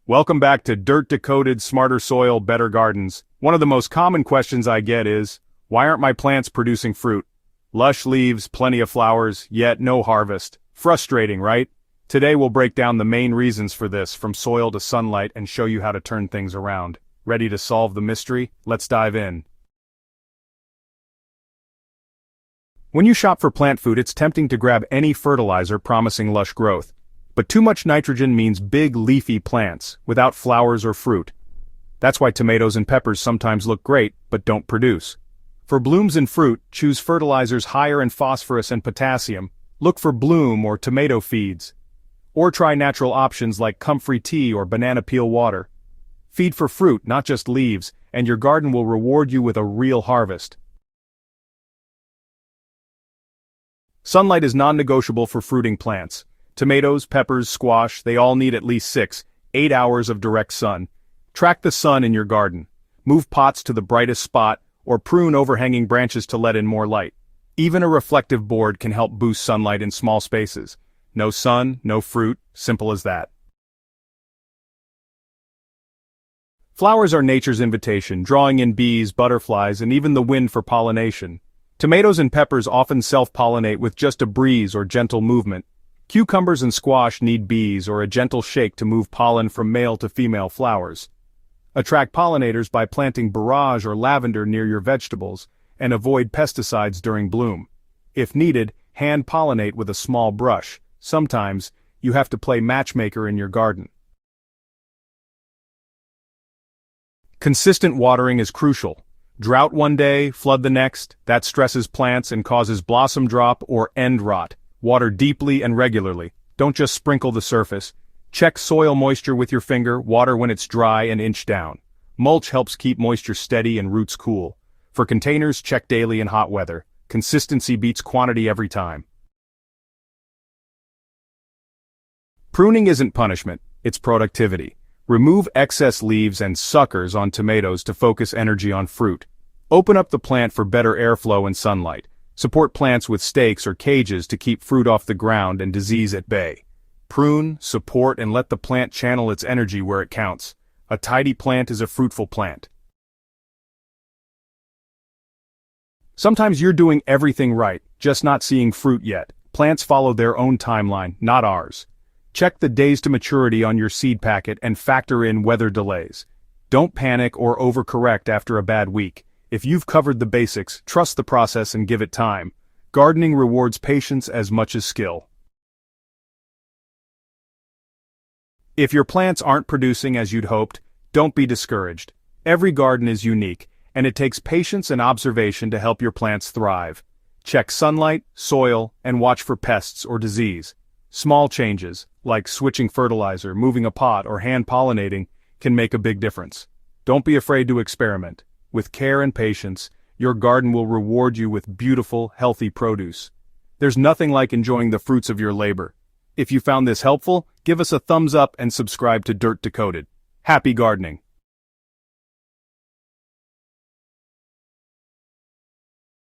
Welcome back to Decoded, Smarter Soil, Better Gardens. One of the most common questions I get is, why aren't my plants producing fruit? Lush leaves, plenty of flowers, yet no harvest. Frustrating, right? Today we'll break down the main reasons for this, from soil to sunlight, and show you how to turn things around. Ready to solve the mystery? Let's dive in. When you shop for plant food, it's tempting to grab any fertilizer promising lush growth. But too much nitrogen means big leafy plants, without flowers or fruit. That's why tomatoes and peppers sometimes look great, but don't produce. For blooms and fruit, choose fertilizers higher in phosphorus and potassium. Look for bloom or tomato feeds. Or try natural options like comfrey tea or banana peel water. Feed for fruit, not just leaves, and your garden will reward you with a real harvest. Sunlight is non-negotiable for fruiting plants. Tomatoes, peppers, squash, they all need at least 6-8 hours of direct sun. Track the sun in your garden. Move pots to the brightest spot, or prune overhanging branches to let in more light. Even a reflective board can help boost sunlight in small spaces. No sun, no fruit, simple as that. Flowers are nature's invitation, drawing in bees, butterflies, and even the wind for pollination. Tomatoes and peppers often self-pollinate with just a breeze or gentle movement. Cucumbers and squash need bees or a gentle shake to move pollen from male to female flowers. Attract pollinators by planting borage or lavender near your vegetables, and avoid pesticides during bloom. If needed, hand pollinate with a small brush. Sometimes, you have to play matchmaker in your garden. Consistent watering is crucial. Drought one day, flood the next, that stresses plants and causes blossom drop or end rot. Water deeply and regularly. Don't just sprinkle the surface. Check soil moisture with your finger, water when it's dry and inch down. Mulch helps keep moisture steady and roots cool. For containers, check daily in hot weather. Consistency beats quantity every time. Pruning isn't punishment, it's productivity. Remove excess leaves and suckers on tomatoes to focus energy on fruit. Open up the plant for better airflow and sunlight. Support plants with stakes or cages to keep fruit off the ground and disease at bay. Prune, support, and let the plant channel its energy where it counts. A tidy plant is a fruitful plant. Sometimes you're doing everything right, just not seeing fruit yet. Plants follow their own timeline, not ours. Check the days to maturity on your seed packet and factor in weather delays. Don't panic or overcorrect after a bad week. If you've covered the basics, trust the process and give it time. Gardening rewards patience as much as skill. If your plants aren't producing as you'd hoped, don't be discouraged. Every garden is unique, and it takes patience and observation to help your plants thrive. Check sunlight, soil, and watch for pests or disease. Small changes, like switching fertilizer, moving a pot, or hand pollinating, can make a big difference. Don't be afraid to experiment. With care and patience, your garden will reward you with beautiful, healthy produce. There's nothing like enjoying the fruits of your labor. If you found this helpful, give us a thumbs up and subscribe to Decoded. Happy gardening!